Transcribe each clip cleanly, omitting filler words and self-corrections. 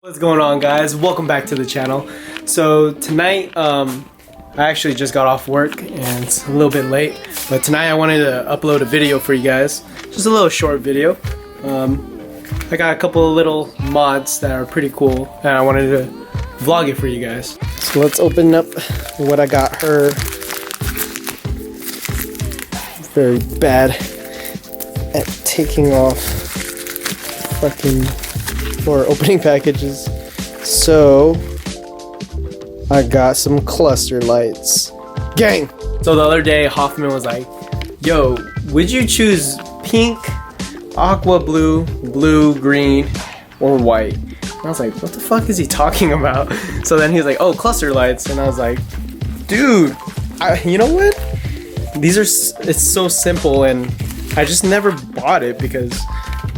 What's going on, guys? Welcome back to the channel. So tonight I actually just got off work and it's a little bit late, but tonight I wanted to upload a video for you guys, just a little short video. I got a couple of little mods that are pretty cool and I wanted to vlog it for you guys. So let's open up what I got her. Very bad at taking off fucking or opening packages. So I got some cluster lights. Gang! So the other day Hoffman was like, yo, would you choose pink, aqua blue, blue, green, or white? And I was like, what the fuck is he talking about? So then he was like, oh, cluster lights. And I was like, dude, you know what? It's so simple and I just never bought it because,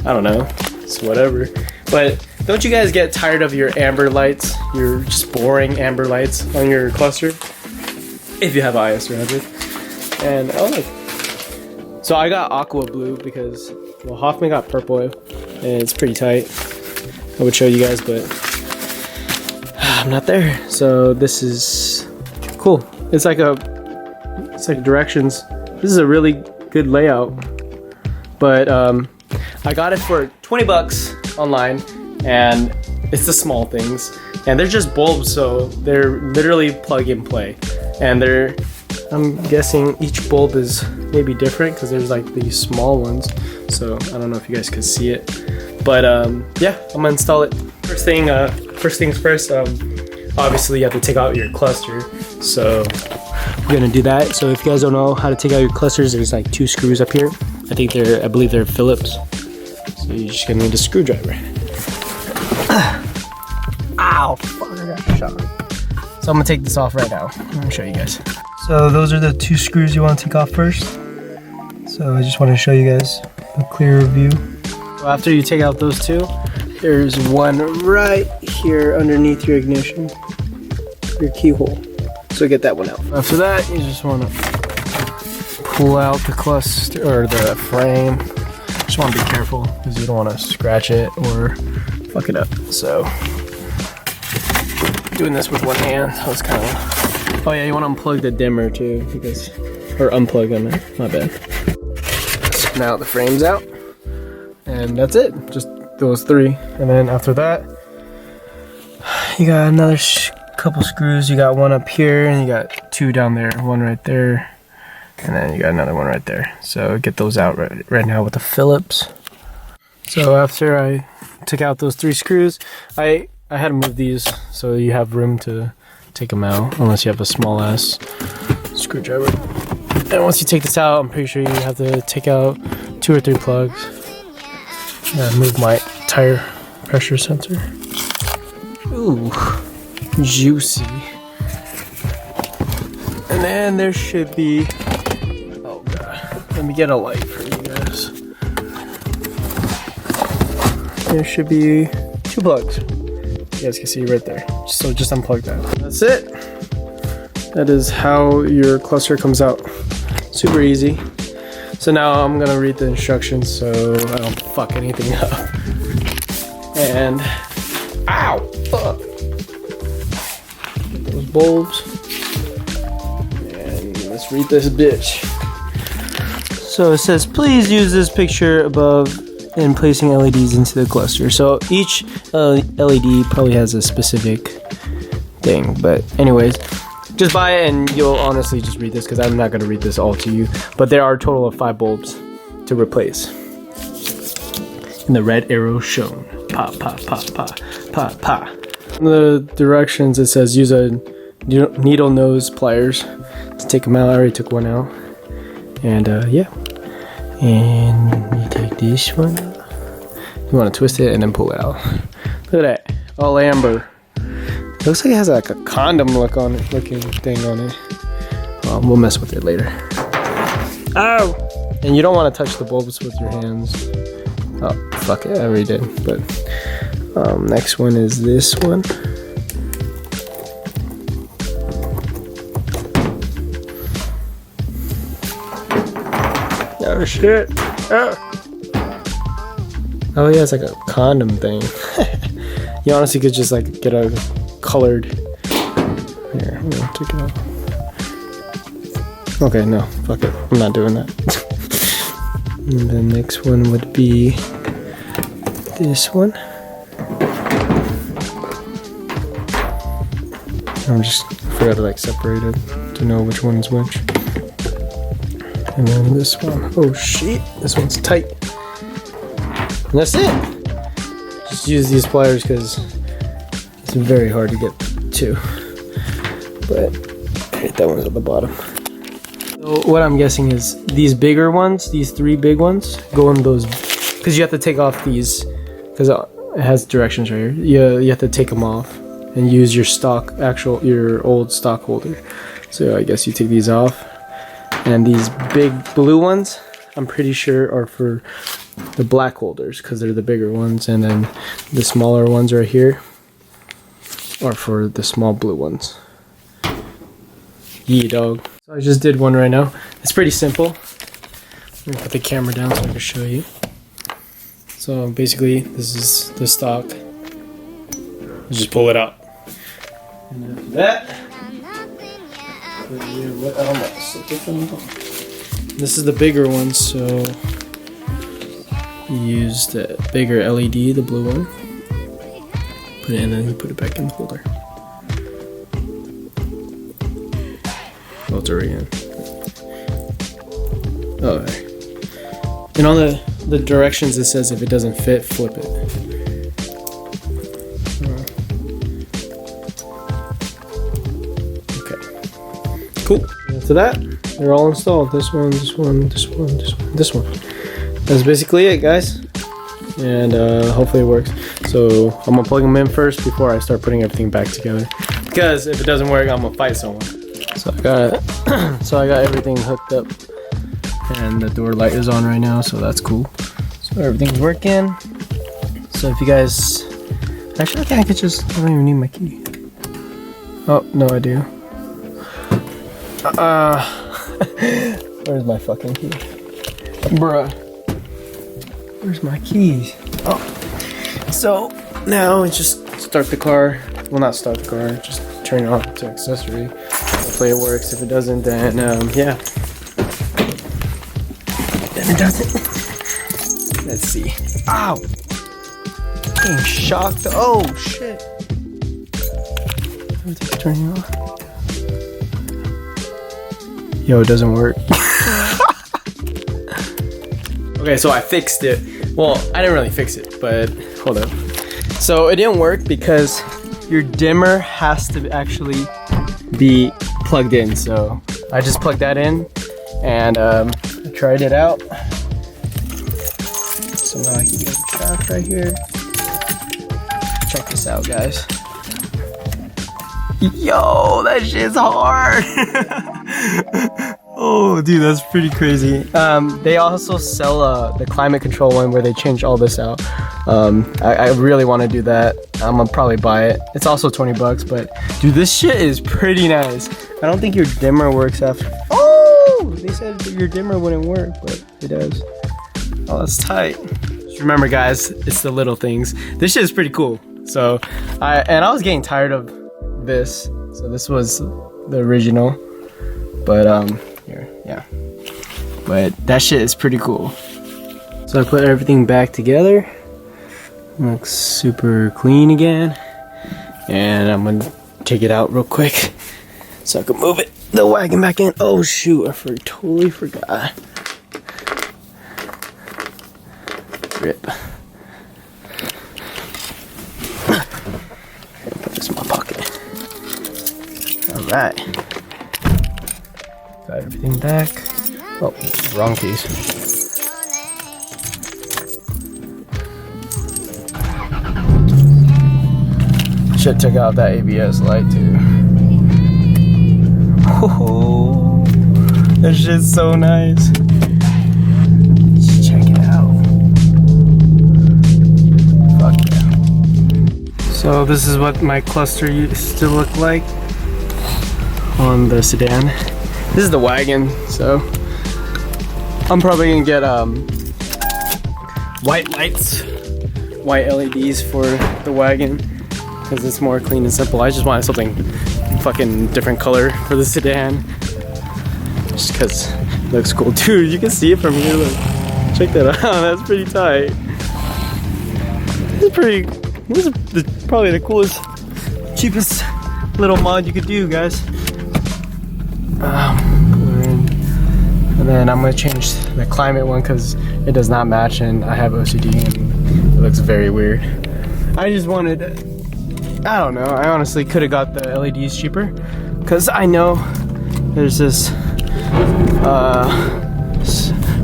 I don't know, it's whatever. But don't you guys get tired of your amber lights? Your just boring amber lights on your cluster? If you have is300. And oh, so I got aqua blue because, well, Hoffman got purple and it's pretty tight. I would show you guys, but I'm not there. So this is cool. It's like directions. This is a really good layout. But I got it for 20 bucks online, and it's the small things. And they're just bulbs, so they're literally plug and play. And I'm guessing each bulb is maybe different because there's like these small ones. So I don't know if you guys could see it. But yeah, I'm gonna install it. First things first, obviously you have to take out your cluster. So we're gonna do that. So if you guys don't know how to take out your clusters, there's like 2 screws up here. I believe they're Phillips. So you're just gonna need a screwdriver. Ow, fuck, I got shot. So I'm gonna take this off right now. I'm gonna show you guys. So those are the 2 screws you wanna take off first. So I just wanna show you guys a clearer view. So after you take out those 2, there's one right here underneath your ignition, your keyhole. So get that one out. After that, you just want to pull out the cluster or the frame. Just want to be careful because you don't want to scratch it or fuck it up. So doing this with one hand, I was kind of. Oh yeah, you want to unplug the dimmer too, because or unplug them. My bad. So now the frame's out, and that's it. Just those 3, and then after that, you got another couple screws. You got one up here and you got 2 down there, one right there, and then you got another one right there. So get those out right now with the Phillips. So after I took out those 3 screws, I had to move these so you have room to take them out, unless you have a small ass screwdriver. And once you take this out, I'm pretty sure you have to take out 2 or 3 plugs. Move my tire pressure sensor. Ooh, juicy. And then there should be, oh god, let me get a light for you guys. There should be 2 plugs. You guys can see right there. So just unplug that. That's it. That is how your cluster comes out. Super easy. So now I'm gonna read the instructions so I don't fuck anything up. And, ow, fuck. Get those bulbs. And let's read this bitch. So it says, please use this picture above in placing LEDs into the cluster. So each LED probably has a specific thing, but anyways, just buy it and you'll honestly just read this because I'm not going to read this all to you. But there are a total of 5 bulbs to replace. And the red arrow shown. Pa, pa, pa, pa, pa, pa. In the directions it says use a needle nose pliers to take them out. I already took one out. And yeah. And you take this one. You want to twist it and then pull it out. Look at that. All amber. It looks like it has like a condom looking thing on it. Well, we'll mess with it later. Ow! And you don't want to touch the bulbs with your hands. Oh, fuck it, I already did. But next one is this one. Oh shit! Oh yeah, it's like a condom thing. You honestly could just like get a colored. Here, I'm gonna take it off. Okay, no, fuck it. I'm not doing that. And the next one would be this one. I just forgot to like separate it to know which one's which. And then this one. Oh shit, this one's tight. And that's it. Just use these pliers because it's very hard to get to. But that one's at the bottom. So what I'm guessing is these bigger ones, these 3 big ones, go in those, because you have to take off these, because it has directions right here. You have to take them off and use your your old stock holder. So I guess you take these off. And these big blue ones, I'm pretty sure are for the black holders, because they're the bigger ones. And then the smaller ones right here are for the small blue ones. Yeah, dog. So I just did one right now. It's pretty simple. I'm gonna put the camera down so I can show you. So basically, this is the stock. Just pull it out. And after that, this is the bigger one, so use the bigger LED, the blue one. Put it in and then put it back in the holder. Oh, it's already in. Oh, okay. And on the directions it says if it doesn't fit, flip it. Okay. Cool. After that, they're all installed. This one, this one, this one, this one, this one. That's basically it, guys. And hopefully it works. So I'm gonna plug them in first before I start putting everything back together. Because if it doesn't work, I'm gonna fight someone. So I got everything hooked up, and the door light is on right now, so that's cool. So everything's working. So if you guys, actually I don't even need my key. Oh no, I do. Where's my fucking key, bruh? Where's my keys? Oh, so now we just start the car. Well, not start the car, just turn it on to accessory. Hopefully it works. If it doesn't, then yeah. Then it doesn't. Let's see. Ow! Getting shocked. Oh shit! Everything's turning off. Yo, it doesn't work. Okay, so I fixed it. Well, I didn't really fix it, but hold up. So it didn't work because your dimmer has to actually be plugged in. So I just plugged that in and I tried it out. So now I can get a track right here. Check this out, guys. Yo, that shit's hard. Oh, dude, that's pretty crazy. They also sell the climate control one where they change all this out. I really want to do that. I'm gonna probably buy it. It's also 20 bucks, but dude, this shit is pretty nice. I don't think your dimmer works after. Oh, they said that your dimmer wouldn't work, but it does. Oh, that's tight. Just remember, guys, it's the little things. This shit is pretty cool. So, I was getting tired of this. So this was the original, but here, yeah. But that shit is pretty cool. So I put everything back together. Looks super clean again. And I'm gonna take it out real quick so I can move the wagon back in. Oh shoot, I totally forgot. Rip. Put this in my pocket. Alright. Got everything back. Oh, wrong keys. Should check out that ABS light too. Oh, that shit's so nice. Just check it out. Fuck yeah. So this is what my cluster used to look like on the sedan. This is the wagon, so I'm probably gonna get white lights, white LEDs for the wagon. because it's more clean and simple. I just wanted something fucking different color for the sedan, just because it looks cool. Dude, you can see it from here. Look, check that out. That's pretty tight. This is probably the coolest, cheapest little mod you could do, guys. And then I'm gonna change the climate one because it does not match, and I have OCD and it looks very weird. I just wanted, I don't know, I honestly could have got the LEDs cheaper because I know there's this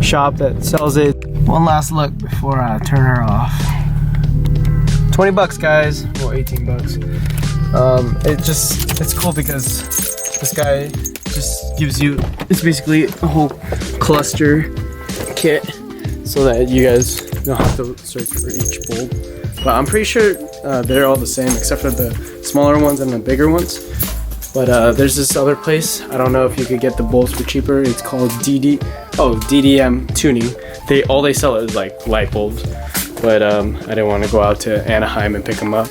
shop that sells it. One last look before I turn her off. 20 bucks, guys. Well, 18 bucks. It's cool because this guy just gives you, it's basically a whole cluster kit so that you guys don't have to search for each bulb. But I'm pretty sure they're all the same except for the smaller ones and the bigger ones. But there's this other place. I don't know if you could get the bulbs for cheaper. It's called DDM Tuning. All they sell is like light bulbs. But I didn't want to go out to Anaheim and pick them up.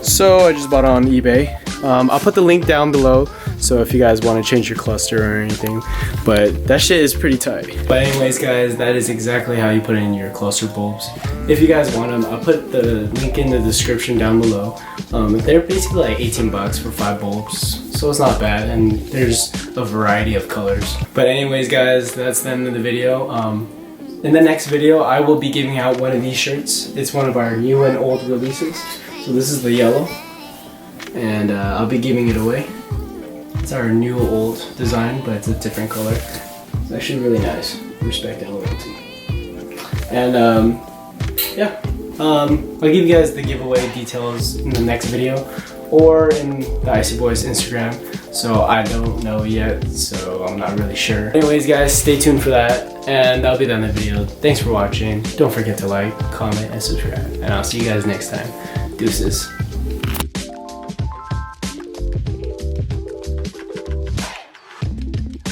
So I just bought it on eBay. I'll put the link down below, so if you guys want to change your cluster or anything, but that shit is pretty tight. But anyways, guys, that is exactly how you put in your cluster bulbs. If you guys want them, I'll put the link in the description down below. They're basically like 18 bucks for 5 bulbs, so it's not bad, and there's a variety of colors. But anyways, guys, that's the end of the video. In the next video, I will be giving out one of these shirts. It's one of our new and old releases. So this is the yellow, and I'll be giving it away. It's our new old design, but it's a different color. It's actually really nice. Respect and loyalty. And yeah, I'll give you guys the giveaway details in the next video or in the Iceyyyboyz Instagram. So I don't know yet, so I'm not really sure. Anyways, guys, stay tuned for that, and that'll be the end of the video. Thanks for watching. Don't forget to like, comment, and subscribe, and I'll see you guys next time. Deuces.